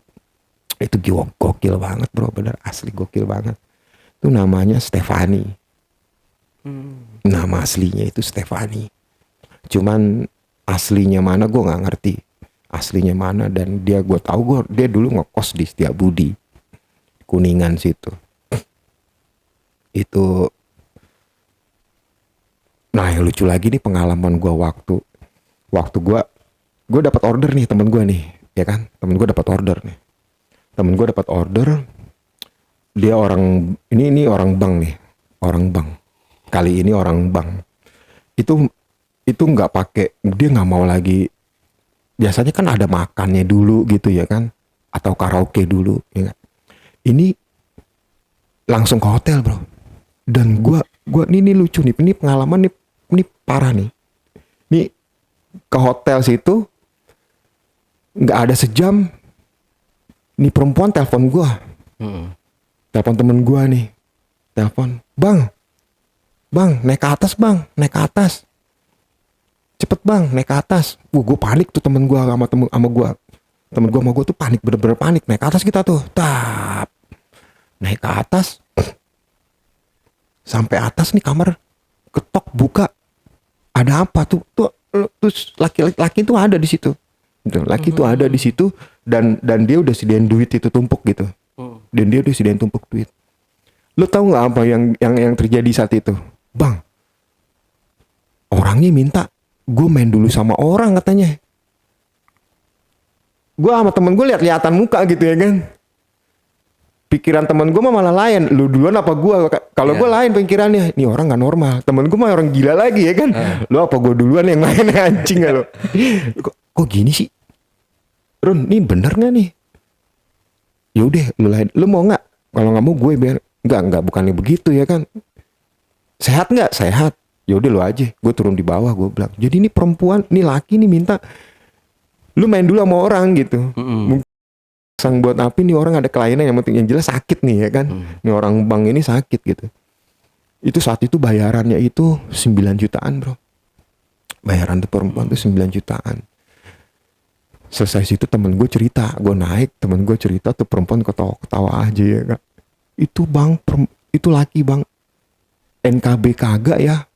Itu gokil banget bro, bener asli gokil banget. Itu namanya Stefani. Nama aslinya itu Stefani. Cuman aslinya mana gue nggak ngerti. Aslinya mana, dan gue tahu dia dulu ngekos di Setiabudi Kuningan situ. Itu nah yang lucu lagi nih pengalaman gue waktu gue dapat order nih, temen gue nih ya kan, temen gue dapat order, dia orang ini orang bank nih, orang bank kali ini orang bank itu nggak pakai, dia nggak mau lagi. Biasanya kan ada makannya dulu gitu ya kan, atau karaoke dulu ya kan? Ini langsung ke hotel bro. Dan gua ini lucu nih, ini pengalaman nih, ini parah nih. Nih ke hotel situ nggak ada sejam, nih perempuan telepon gua, telepon temen gua nih, telepon, bang naik ke atas bang, naik ke atas, cepet bang naik ke atas. Gue panik tuh, temen gua sama temen gua tuh panik, bener-bener panik. Naik ke atas kita tuh, naik ke atas. Sampai atas nih kamar, ketok buka, ada apa tuh terus laki-laki tuh ada di situ, laki tuh ada di situ, dan dia udah sediain duit itu tumpuk gitu, dan dia udah sediain tumpuk duit. Lo tahu nggak apa yang terjadi saat itu, bang? Orangnya minta gue main dulu sama orang katanya. Gue sama temen gue lihat-lihatan muka gitu ya kan. Pikiran temen gue mah malah lain. Lu duluan apa gue? Kalau gue lain pikirannya. Ini orang nggak normal. Temen gue mah orang gila lagi ya kan. Lu apa gue duluan yang lain, anjing gak lu? Kok gini sih? Run, ini bener nggak nih? Yaudah, lu lain. Lu mau nggak? Kalau nggak mau gue biar. Nggak, bukannya begitu ya kan. Sehat nggak? Sehat. Yaudah lu aja. Gue turun di bawah, gue bilang. Jadi ini perempuan, ini laki nih minta lu main dulu sama orang gitu. Mungkin sang buat api nih orang ada kelainan, yang penting yang jelas sakit nih ya kan. Nih orang bank ini sakit gitu. Itu saat itu bayarannya itu 9 jutaan bro. Bayaran tuh perempuan tuh 9 jutaan. Selesai situ temen gue cerita, gue naik, temen gue cerita tuh perempuan ketawa aja ya kan. Itu bang, itu laki bang, NKB kagak ya,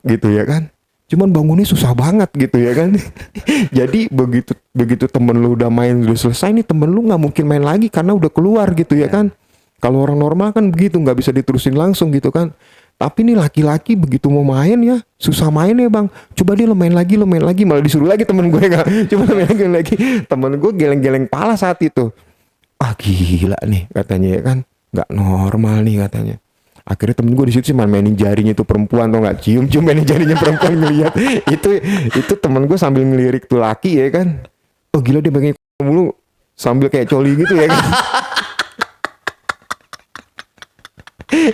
gitu ya kan. Cuman bangunnya susah banget gitu ya kan. Jadi begitu temen lu udah main, udah selesai nih, temen lu nggak mungkin main lagi karena udah keluar gitu ya kan. Kalau orang normal kan begitu, nggak bisa diterusin langsung gitu kan. Tapi nih laki-laki begitu mau main ya, susah main ya bang. Coba dia lo main lagi, malah disuruh lagi temen gue nggak. Coba lo main lagi. Temen gue geleng-geleng pala saat itu. Ah gila nih katanya ya kan, nggak normal nih katanya. Akhirnya temen gue di situ sih mainin jarinya itu perempuan, tuh nggak cium mainin jarinya perempuan ngeliat. itu temen gue sambil ngelirik tuh laki ya kan. Oh gila dia pengen mulu sambil kayak coli gitu ya kan.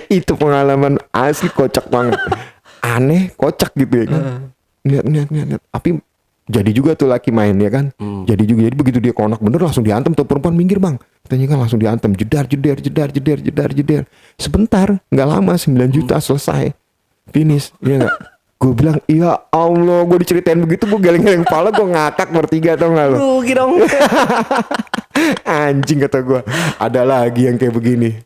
Itu pengalaman asli kocak banget. Aneh, kocak gitu ya kan. Lihat. Tapi jadi juga tuh laki main ya kan. Jadi juga. Jadi begitu dia konak bener langsung diantem tuh perempuan, minggir bang. Katanya kan langsung diantem. Jedar. Sebentar, nggak lama 9 juta selesai. Finish, iya nggak? Gue bilang, ya Allah, gue diceritain begitu, gue geleng-geleng kepala, gue ngakak bertiga, tau gak lo? Rugi dong. Anjing kata gue, ada lagi yang kayak begini.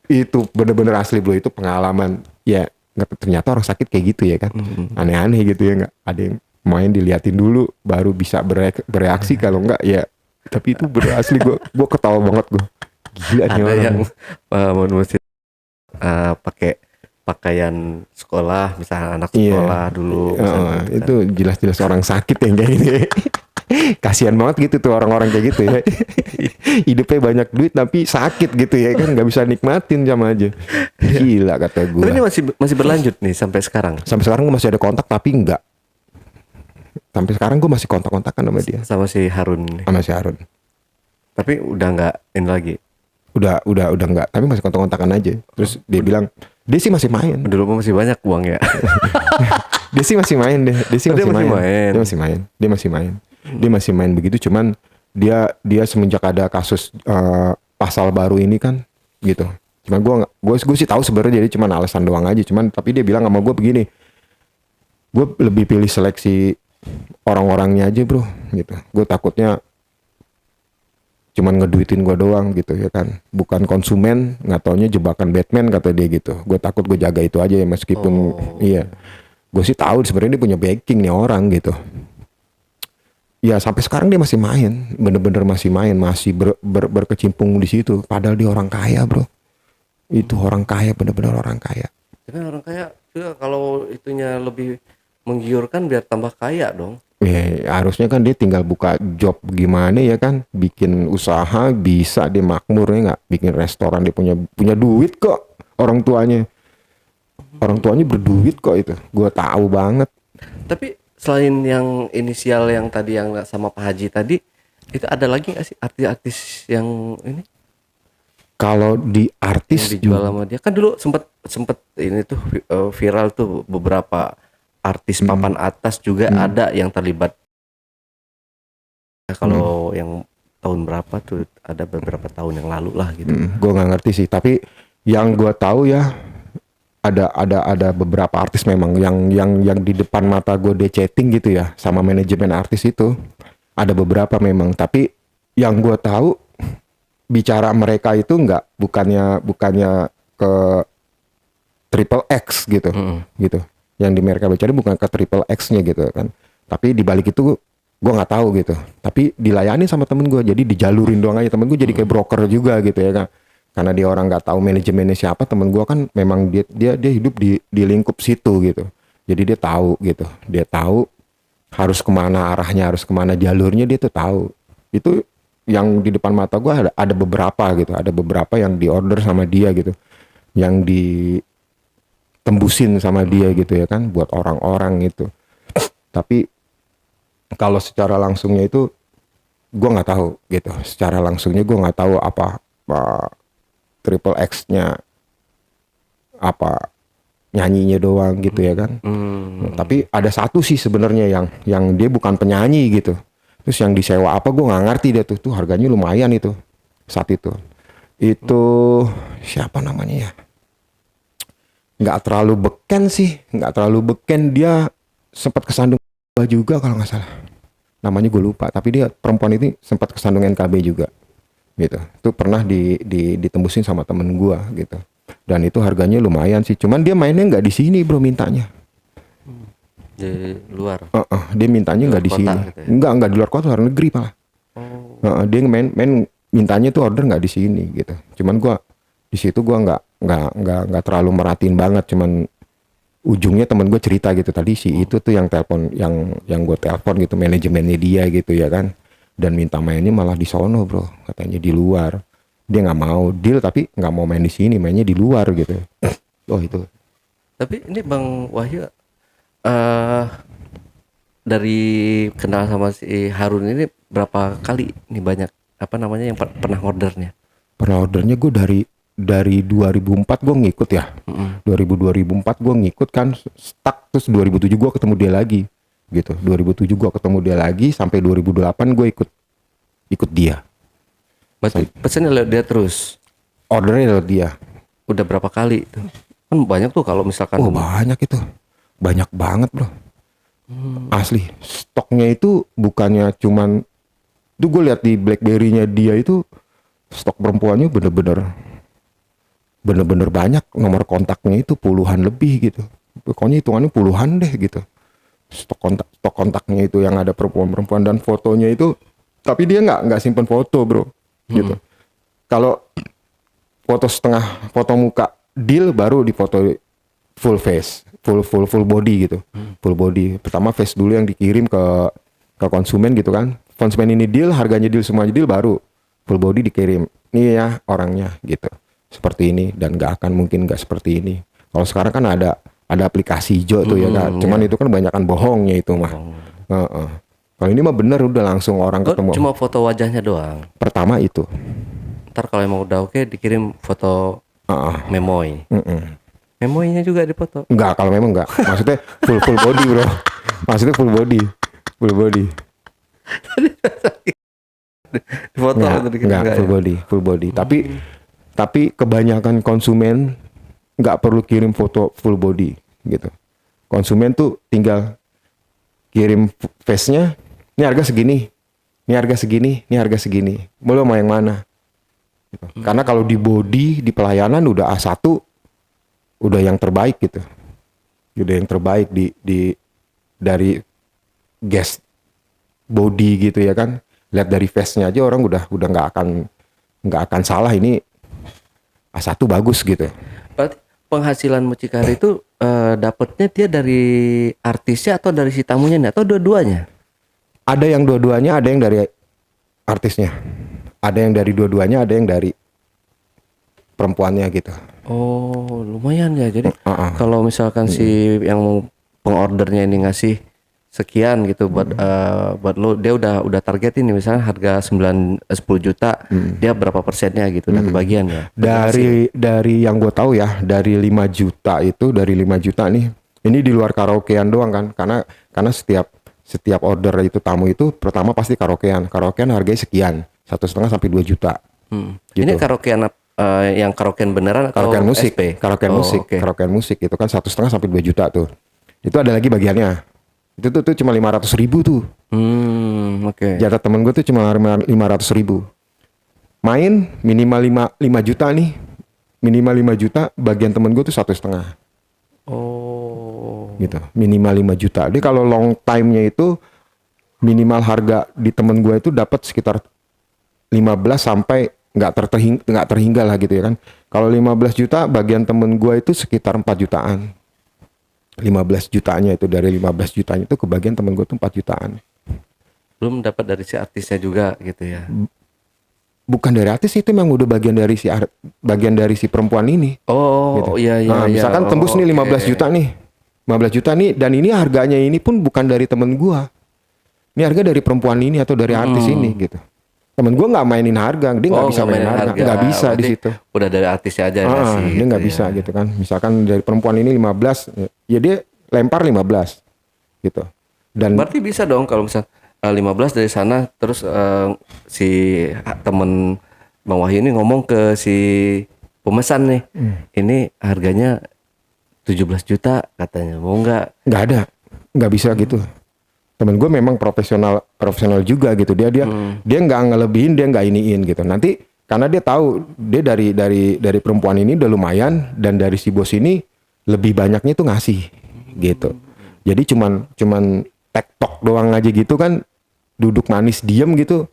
Itu bener-bener asli bro, itu pengalaman. Ya ternyata orang sakit kayak gitu ya kan. Aneh-aneh gitu ya, nggak ada yang main diliatin dulu baru bisa bereaksi, kalau enggak ya. Tapi itu bener asli, gue ketawa banget gue. Gila nih Ada orang. yang mesti pakai pakaian sekolah, misalnya anak Iya. sekolah dulu. misalnya gitu kan. Itu jelas-jelas orang sakit yang kayak gini. Kasihan banget gitu tuh orang-orang kayak gitu ya. Hidupnya banyak duit tapi sakit gitu ya kan, nggak bisa nikmatin sama aja. Gila kata gue. Tapi ini masih berlanjut nih sampai sekarang. Sampai sekarang gue masih ada kontak tapi enggak. Sampai sekarang gue masih kontak-kontakan sama dia, Sama si Harun nih. sama si Harun. Tapi udah nggak ini lagi. Udah enggak, tapi masih kontak-kontakan aja. Terus dia bilang, dia sih masih main. Dulu masih banyak uang ya. Dia sih masih main deh. Dia sih Oh, dia masih masih main. main. Dia masih main begitu, cuman dia semenjak ada kasus pasal baru ini kan gitu. Cuma gue sih tahu sebenarnya jadi cuman alasan doang aja, cuman tapi dia bilang sama gue begini. Gue lebih pilih seleksi orang-orangnya aja, bro, gitu. Gue takutnya cuman ngeduitin gue doang gitu ya kan, bukan konsumen, nggak taunya jebakan Batman kata dia gitu. Gue takut, gue jaga itu aja ya, meskipun iya, gue sih tahu sebenarnya dia punya backing nih orang gitu. Ya sampai sekarang dia masih main, bener-bener masih main, masih berkecimpung di situ. Padahal dia orang kaya bro, itu orang kaya, bener-bener orang kaya. Tapi orang kaya juga kalau itunya lebih menggiurkan biar tambah kaya dong. Ya, harusnya kan dia tinggal buka job gimana ya kan, bikin usaha bisa dia makmur ya nggak, bikin restoran, dia punya duit kok, orang tuanya berduit kok, itu gue tahu banget. Tapi selain yang inisial yang tadi yang sama Pak Haji tadi, itu ada lagi nggak sih artis-artis yang ini Kalau di yang artis dijual sama dia? Kan dulu sempet ini tuh viral tuh beberapa artis papan atas juga ada yang terlibat. Kalau yang tahun berapa tuh, ada beberapa tahun yang lalu lah gitu. gue nggak ngerti sih, tapi yang gue tahu ya ada beberapa artis memang yang di depan mata gue dia chatting gitu ya sama manajemen artis itu, ada beberapa memang. Tapi yang gue tahu bicara mereka itu bukannya ke triple X gitu, gitu. Yang di mereka bicara bukan ke triple X-nya gitu kan. Tapi di balik itu gue nggak tahu gitu. Tapi dilayani sama temen gue, jadi dijalurin doang aja. Temen gue jadi kayak broker juga gitu ya kan. Karena dia orang nggak tahu manajemennya siapa. Temen gue kan memang dia hidup di lingkup situ gitu. Jadi dia tahu gitu. Dia tahu harus kemana arahnya, harus kemana jalurnya, dia tuh tahu. Itu yang di depan mata gue ada beberapa gitu. Ada beberapa yang diorder sama dia gitu. Yang ditembusin sama dia gitu ya kan, buat orang-orang gitu. Tapi kalau secara langsungnya itu gue nggak tahu gitu. Secara langsungnya gue nggak tahu apa triple X-nya apa, nyanyinya doang gitu ya kan. Tapi ada satu sih sebenarnya yang dia bukan penyanyi gitu. Terus yang disewa apa gue nggak ngerti dia tuh harganya lumayan itu saat itu. Itu siapa namanya ya? Nggak terlalu beken sih, nggak terlalu beken. Dia sempat kesandung juga kalau nggak salah. Namanya gue lupa. Tapi dia perempuan ini sempat kesandung NKB juga. Gitu. Itu pernah ditembusin sama temen gue gitu. Dan itu harganya lumayan sih. Cuman dia mainnya nggak di sini bro, mintanya. Di luar. Dia mintanya nggak di kota sini. gitu ya? Nggak di luar kota, luar negeri malah. Dia main mintanya tuh order nggak di sini gitu. Cuman gue di situ gue nggak terlalu merhatiin banget. Cuman ujungnya temen gue cerita gitu, tadi si itu tuh yang telepon, yang gue telepon gitu, manajemennya dia gitu ya kan. Dan minta mainnya malah di sono bro, katanya di luar. Dia nggak mau deal tapi nggak mau main di sini, mainnya di luar gitu. Oh itu. Tapi ini Bang Wahyu dari kenal sama si Harun ini berapa kali nih banyak apa namanya yang pernah ordernya? Pernah ordernya gue dari 2004 gue ngikut ya. 2004 gue ngikut kan stuck, terus 2007 gue ketemu dia lagi gitu. 2007 gue ketemu dia lagi sampai 2008 gue ikut dia. Berarti pesannya lewat dia terus. Ordernya lewat dia. Udah berapa kali tuh? Kan banyak tuh kalau misalkan Oh banyak itu. Banyak banget bro. Asli. Stoknya itu bukannya cuman, itu gue lihat di BlackBerry-nya dia itu stok perempuannya bener-bener banyak. Nomor kontaknya itu puluhan lebih gitu. Pokoknya hitungannya puluhan deh gitu. Stok kontaknya itu yang ada perempuan-perempuan, dan fotonya itu, tapi dia nggak simpen foto bro gitu. Kalau foto setengah, foto muka deal, baru di foto full face, full body gitu. Full body. Pertama face dulu yang dikirim ke konsumen gitu kan. Konsumen ini deal, harganya deal, semuanya deal, baru full body dikirim. Ini ya orangnya gitu. Seperti ini, dan mungkin nggak seperti ini. Kalau sekarang kan ada aplikasi hijau tuh ya kan. Cuman itu kan banyakan bohongnya itu mah. Kalau ini mah bener, udah langsung orang Oh, ketemu. cuma foto wajahnya doang. Pertama itu. Ntar kalau emang udah oke dikirim foto memoy. Memoynya juga dipoto. Enggak, kalau memang enggak. Maksudnya full body bro. Maksudnya full body. Foto atau dikirim Enggak, full body. Tapi kebanyakan konsumen nggak perlu kirim foto full body gitu. Konsumen tuh tinggal kirim face-nya, ini harga segini, ini harga segini, ini harga segini. Mau yang mana? Gitu. Karena kalau di body, di pelayanan udah A1, udah yang terbaik gitu. Udah yang terbaik dari guest body gitu ya kan. Lihat dari face-nya aja orang udah nggak akan salah, ini A1 bagus gitu. Berarti penghasilan mucikari itu dapatnya dia dari artisnya atau dari si tamunya nih, atau dua-duanya? Ada yang dua-duanya, ada yang dari artisnya. Ada yang dari dua-duanya, ada yang dari perempuannya gitu. Oh, lumayan ya. Jadi kalau misalkan si yang pengordernya ini ngasih sekian gitu buat lo, dia udah targetin nih, misalnya harga 10 juta, dia berapa persennya gitu, udah kebagian ya. Dari yang gue tahu ya, dari 5 juta itu, dari 5 juta nih, ini di luar karaokean doang kan, karena setiap order itu tamu itu pertama pasti karaokean harganya sekian, 1,5 sampai 2 juta. Gitu. Ini karaokean yang karaokean beneran atau Karaokean musik, SP? karaokean musik itu kan 1,5 sampai 2 juta tuh. Itu ada lagi bagiannya. Itu tuh cuma 500.000 tuh. Oke. Jatah temen gue tuh cuma 500.000. Main minimal 5 juta nih. Minimal 5 juta, bagian temen gue tuh 1,5. Oh. Gitu. Minimal 5 juta. Jadi kalau long time-nya itu minimal harga di temen gue itu dapat sekitar 15 sampai nggak terhingga lah gitu ya kan. Kalau 15 juta, bagian temen gue itu sekitar 4 jutaan. 15 jutanya itu, dari 15 jutanya itu kebagian temen gue tuh 4 jutaan. Belum dapat dari si artisnya juga gitu ya. Bukan dari artis, itu memang udah bagian dari si perempuan ini. Oh, Gitu. iya. Misalkan tembus nih 15 juta nih. 15 juta nih, dan ini harganya ini pun bukan dari temen gua. Ini harga dari perempuan ini atau dari artis ini gitu. Temen gua nggak mainin harga, dia nggak bisa mainin harga, nggak bisa di situ. Udah dari artisnya aja sih. Dia nggak bisa gitu kan. Misalkan dari perempuan ini 15, ya dia lempar 15 gitu. Dan berarti bisa dong kalau misal 15 dari sana, terus si temen Bang Wahyu ini ngomong ke si pemesan nih, ini harganya 17 juta katanya, mau nggak? Nggak bisa gitu. Temen gue memang profesional juga gitu. Dia nggak ngelebihin, dia nggak iniin gitu. Nanti karena dia tahu dia dari perempuan ini udah lumayan, dan dari si bos ini lebih banyaknya tuh ngasih gitu. Jadi cuman tektok doang aja gitu kan, duduk manis diem gitu,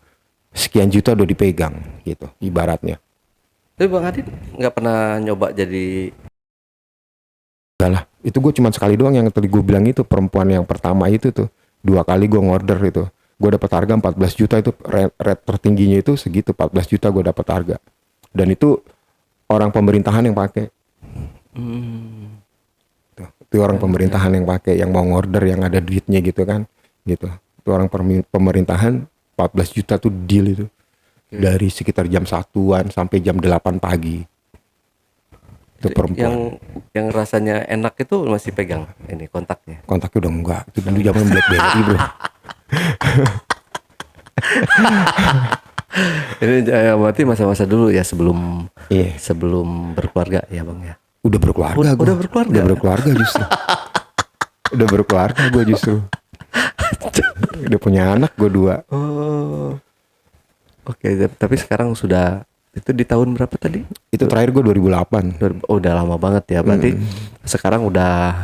sekian juta udah dipegang gitu ibaratnya. Tapi Bang Adit nggak pernah nyoba jadi? Enggak lah, itu gue cuma sekali doang yang tadi gue bilang itu, perempuan yang pertama itu tuh. 2 kali gue ngorder itu. Gue dapat harga 14 juta itu, rate tertingginya itu segitu, 14 juta gue dapat harga. Dan itu orang pemerintahan yang pakai. Tuh, itu orang pemerintahan yang pakai, yang mau ngorder, yang ada duitnya gitu kan. Gitu. Itu orang pemerintahan, 14 juta tuh deal itu. Dari sekitar jam 1-an sampai jam 8 pagi. Itu perempuan. Yang rasanya enak itu masih pegang ini kontaknya. Kontaknya udah enggak. Itu dulu zaman BlackBerry, Bro. Ini berarti masa-masa dulu ya sebelum Iya. sebelum berkeluarga ya Bang ya. Udah berkeluarga gua. Udah berkeluarga? Udah berkeluarga justru. Udah berkeluarga gue justru. Udah punya anak gue 2. Oh. Oke, tapi sekarang sudah itu di tahun berapa tadi? Itu terakhir gue 2008. Oh, udah lama banget ya. Berarti sekarang udah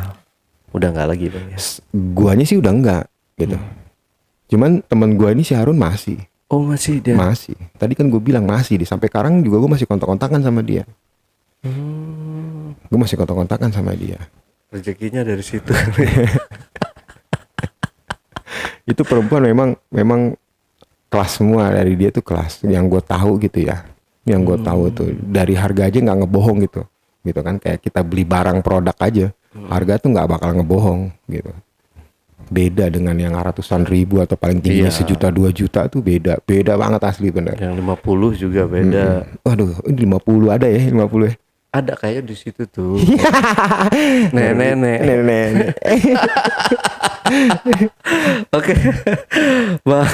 nggak lagi Bang ya. Guanya sih udah enggak gitu. Cuman teman gua ini si Harun masih. Oh, masih dia. Masih. Tadi kan gue bilang masih. Sampai sekarang juga gue masih kontak-kontakan sama dia. Gue masih kontak-kontakan sama dia. Rezekinya dari situ. Itu perempuan memang kelas semua, dari dia tuh kelas yang gue tahu gitu ya. Yang gue tahu tuh dari harga aja nggak ngebohong gitu kan, kayak kita beli barang produk aja harga tuh nggak bakal ngebohong gitu. Beda dengan yang ratusan ribu atau paling tinggi Iya. 1 juta 2 juta tuh beda banget asli bener. Yang 50 juga beda. Waduh, ini 50 ada ya 50 ya. Ada kayaknya di situ tuh. Nenek. Nenek. Oke. Bang.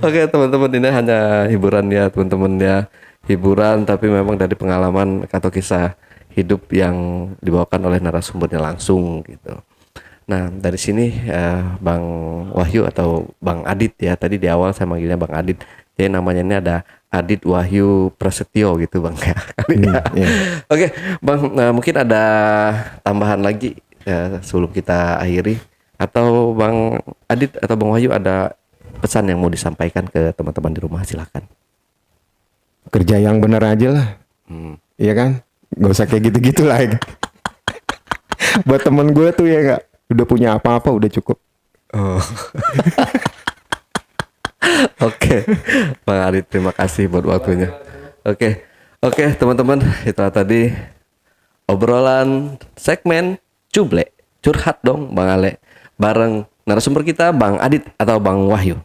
Oke, teman-teman, ini hanya hiburan ya, teman-teman ya. Hiburan tapi memang dari pengalaman atau kisah hidup yang dibawakan oleh narasumbernya langsung gitu. Nah, dari sini Bang Wahyu atau Bang Adit ya. Tadi di awal saya manggilnya Bang Adit. Jadi namanya ini ada Adit Wahyu Prasetyo gitu Bang ya. Iya. Oke, Bang, mungkin ada tambahan lagi sebelum kita akhiri, atau Bang Adit atau Bang Wahyu ada pesan yang mau disampaikan ke teman-teman di rumah, silakan. Kerja yang bener aja lah. Iya kan? Gak usah kayak gitu-gitu lah. Buat temen gue tuh ya nggak, udah punya apa-apa udah cukup. Oh. Oke, Bang Adit, terima kasih buat waktunya. Oke, teman-teman, itulah tadi obrolan segmen Cuble, curhat dong Bang Ale, bareng narasumber kita Bang Adit atau Bang Wahyu.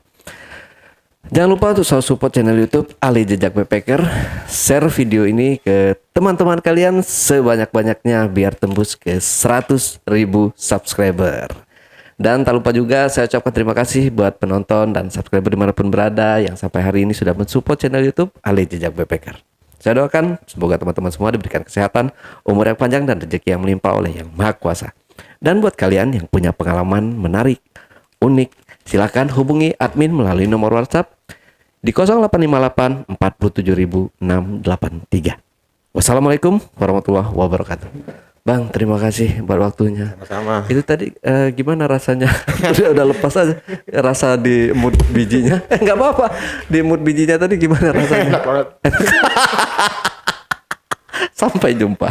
Jangan lupa untuk selalu support channel YouTube Ale Jejak Backpacker. Share video ini ke teman-teman kalian sebanyak-banyaknya biar tembus ke 100.000 subscriber. Dan tak lupa juga saya ucapkan terima kasih buat penonton dan subscriber dimanapun berada yang sampai hari ini sudah mensupport channel YouTube Ale Jejak Backpacker. Saya doakan semoga teman-teman semua diberikan kesehatan, umur yang panjang, dan rezeki yang melimpah oleh Yang Maha Kuasa. Dan buat kalian yang punya pengalaman menarik, unik, silakan hubungi admin melalui nomor WhatsApp di 0858 47683. Wassalamualaikum warahmatullahi wabarakatuh. Bang, terima kasih buat waktunya. Sama-sama. Itu tadi gimana rasanya? udah lepas aja rasa di mood bijinya. Nggak apa-apa. Di mood bijinya tadi gimana rasanya? Enak banget. Sampai jumpa.